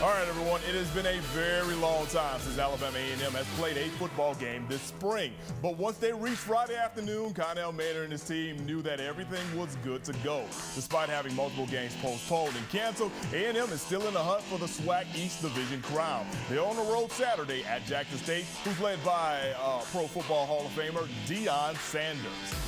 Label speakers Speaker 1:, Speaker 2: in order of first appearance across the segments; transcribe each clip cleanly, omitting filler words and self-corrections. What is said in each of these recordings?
Speaker 1: All right, everyone, it has been a very long time since Alabama A&M has played a football game this spring. But once they reached Friday afternoon, Connell Maynard and his team knew that everything was good to go. Despite having multiple games postponed and canceled, A&M is still in the hunt for the SWAC East Division crown. They're on the road Saturday at Jackson State, who's led by Pro Football Hall of Famer Deion Sanders.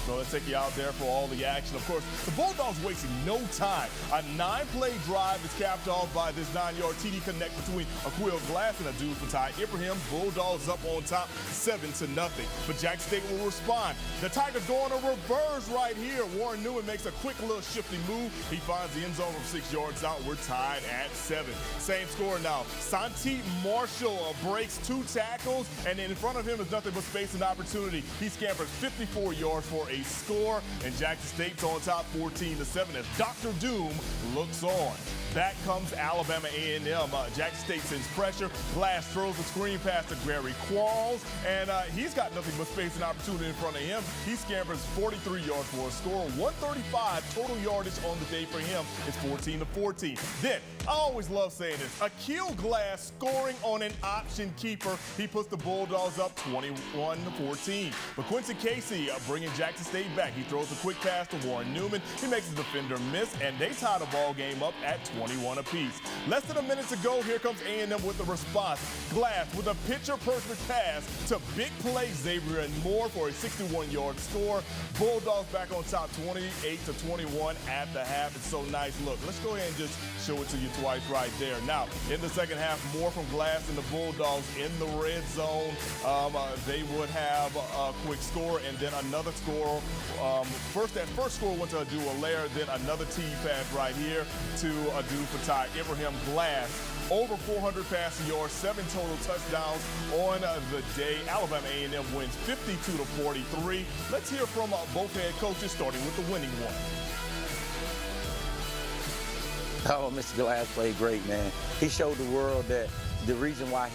Speaker 1: So let's take you out there for all the action. Of course, the Bulldogs wasting no time. A 9-play drive is capped off by this 9-yard TD connect between Aqeel Glass and Abdul Fattah Ibrahim. Bulldogs up on top 7-0. But Jackson State will respond. The Tigers go on a reverse right here. Warren Newman makes a quick little shifty move. He finds the end zone from 6 yards out. We're tied at 7. Same score now. Santi Marshall breaks 2 tackles, and in front of him is nothing but space and opportunity. He scampers 54 yards for a score, and Jackson State's on top 14-7 as Dr. Doom looks on. Back comes Alabama A&M. Jackson State sends pressure. Glass throws a screen pass to Gary Qualls, and he's got nothing but space and opportunity in front of him. He scampers 43 yards for a score. 135 total yardage on the day for him. It's 14-14. Then, I always love saying this, Aqeel Glass scoring on an option keeper. He puts the Bulldogs up 21-14. But Quincy Casey bringing Jackson State back. He throws a quick pass to Warren Newman. He makes the defender miss, and they tie the ball game up at 21 apiece. Less than a minute to go. Here comes A&M with the response. Glass with a picture-perfect pass to big play Xavier and Moore for a 61-yard score. Bulldogs back on top 28-21 at the half. It's so nice. Look, let's go ahead and just show it to you twice right there. Now, in the second half, more from Glass and the Bulldogs in the red zone. They would have a quick score and then another score. That first score went to Adu Alaire, then another T pass right here to Abdul Fattah Ibrahim. Glass over 400 passing yards, 7 total touchdowns on the day. Alabama A&M wins 52-43. Let's hear from both head coaches, starting with the winning one.
Speaker 2: Oh, Mr. Glass played great, man. He showed the world that the reason why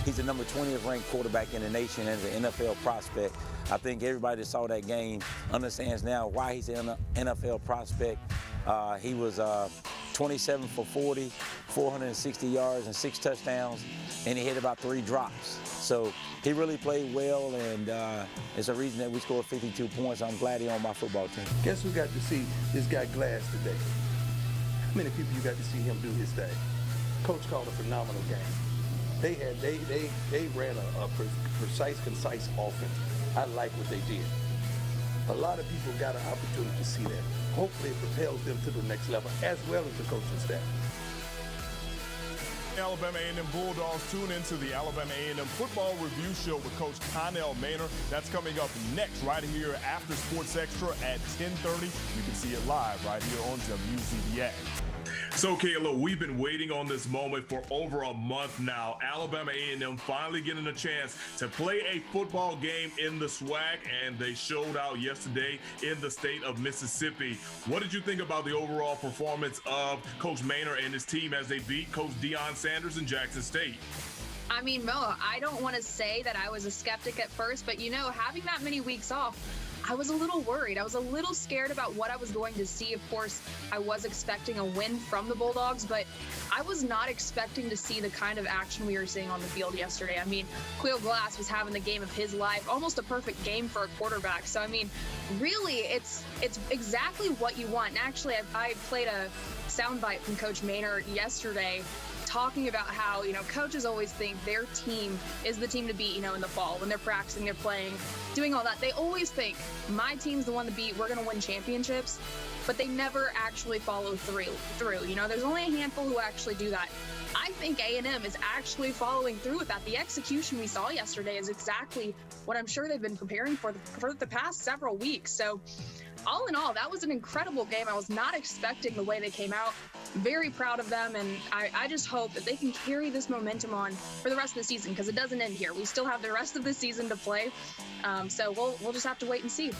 Speaker 2: he's a number 20th ranked quarterback in the nation as an NFL prospect. I think everybody that saw that game understands now why he's an NFL prospect. He was 27 for 40, 460 yards and 6 touchdowns, and he hit about 3 drops. So he really played well, and it's a reason that we scored 52 points. I'm glad he's on my football team.
Speaker 3: Guess who got to see this guy Glass today? How many people you got to see him do his thing? Coach called a phenomenal game. They ran a precise, concise offense. I like what they did. A lot of people got an opportunity to see that. Hopefully it propels them to the next level, as well as the coaching staff.
Speaker 1: Alabama A&M Bulldogs tune into the Alabama A&M Football Review Show with Coach Connell Maynard. That's coming up next right here after Sports Extra at 10:30. You can see it live right here on WZBA. So, Kayla, we've been waiting on this moment for over a month now. Alabama A&M finally getting a chance to play a football game in the SWAC, and they showed out yesterday in the state of Mississippi. What did you think about the overall performance of Coach Maynard and his team as they beat Coach Deion Sanders in Jackson State?
Speaker 4: I mean, Mo, I don't want to say that I was a skeptic at first, but, having that many weeks off, I was a little worried. I was a little scared about what I was going to see. Of course, I was expecting a win from the Bulldogs, but I was not expecting to see the kind of action we were seeing on the field yesterday. I mean, Aqeel Glass was having the game of his life, almost a perfect game for a quarterback. So, I mean, really, it's exactly what you want. And actually, I played a soundbite from Coach Maynard yesterday talking about how, coaches always think their team is the team to beat, in the fall when they're practicing, they're playing, doing all that. They always think my team's the one to beat, we're going to win championships, but they never actually follow through. There's only a handful who actually do that. I think A&M is actually following through with that. The execution we saw yesterday is exactly what I'm sure they've been preparing for the past several weeks. So all in all, that was an incredible game. I was not expecting the way they came out. Very proud of them, and I just hope that they can carry this momentum on for the rest of the season, because it doesn't end here. We still have the rest of the season to play, so we'll just have to wait and see.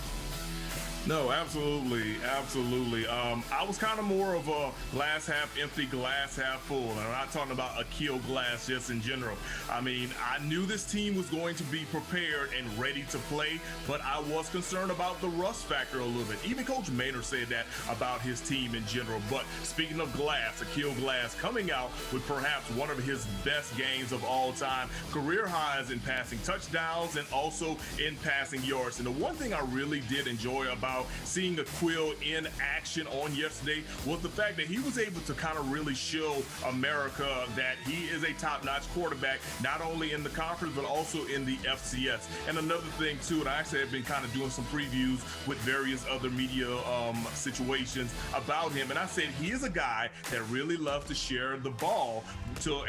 Speaker 1: No, absolutely, absolutely. I was kind of more of a glass half empty, glass half full. And I'm not talking about Aqeel Glass just in general. I mean, I knew this team was going to be prepared and ready to play, but I was concerned about the rust factor a little bit. Even Coach Maynard said that about his team in general. But speaking of Glass, Aqeel Glass coming out with perhaps one of his best games of all time, career highs in passing touchdowns and also in passing yards. And the one thing I really did enjoy about seeing Aqeel in action on yesterday was the fact that he was able to kind of really show America that he is a top-notch quarterback, not only in the conference but also in the FCS. And another thing too, and I actually have been kind of doing some previews with various other media situations about him, and I said he is a guy that really loves to share the ball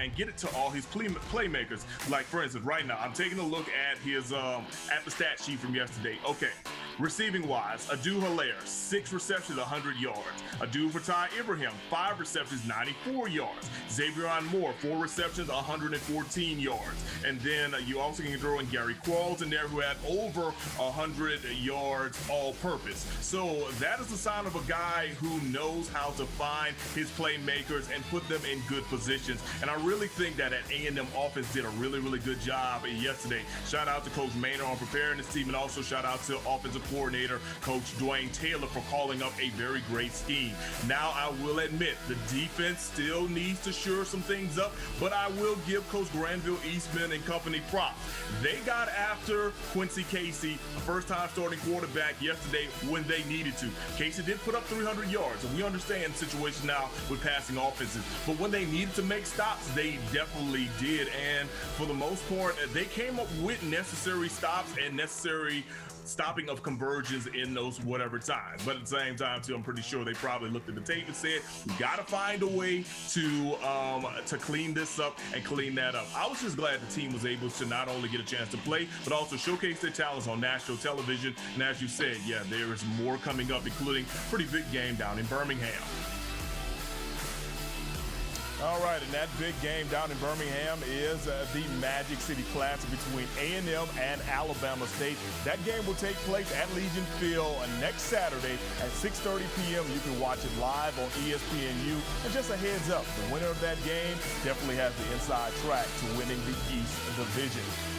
Speaker 1: and get it to all his playmakers. Like for instance, right now I'm taking a look at his at the stat sheet from yesterday. Okay. Receiving wise, Adu Hilaire, 6 receptions, 100 yards. Adu Fatai Ibrahim, 5 receptions, 94 yards. Xavier Moore, 4 receptions, 114 yards. And then you also can throw in Gary Qualls in there, who had over 100 yards all purpose. So that is the sign of a guy who knows how to find his playmakers and put them in good positions. And I really think that A&M offense did a really, really good job yesterday. Shout out to Coach Maynard on preparing this team, and also shout out to offensive coordinator Coach Dwayne Taylor for calling up a very great scheme. Now I will admit the defense still needs to shore some things up, but I will give Coach Granville Eastman and company props. They got after Quincy Casey, a first-time starting quarterback, yesterday when they needed to. Casey did put up 300 yards, and we understand the situation now with passing offenses, but when they needed to make stops, they definitely did. And for the most part, they came up with necessary stops and necessary stopping of conversions in those whatever times. But at the same time too, I'm pretty sure they probably looked at the tape and said, we got to find a way to clean this up and clean that up. I was just glad the team was able to not only get a chance to play, but also showcase their talents on national television. And as you said, yeah, there is more coming up, including a pretty big game down in Birmingham. All right, and that big game down in Birmingham is the Magic City Classic between A&M and Alabama State. That game will take place at Legion Field next Saturday at 6:30 p.m. You can watch it live on ESPNU. And just a heads up, the winner of that game definitely has the inside track to winning the East Division.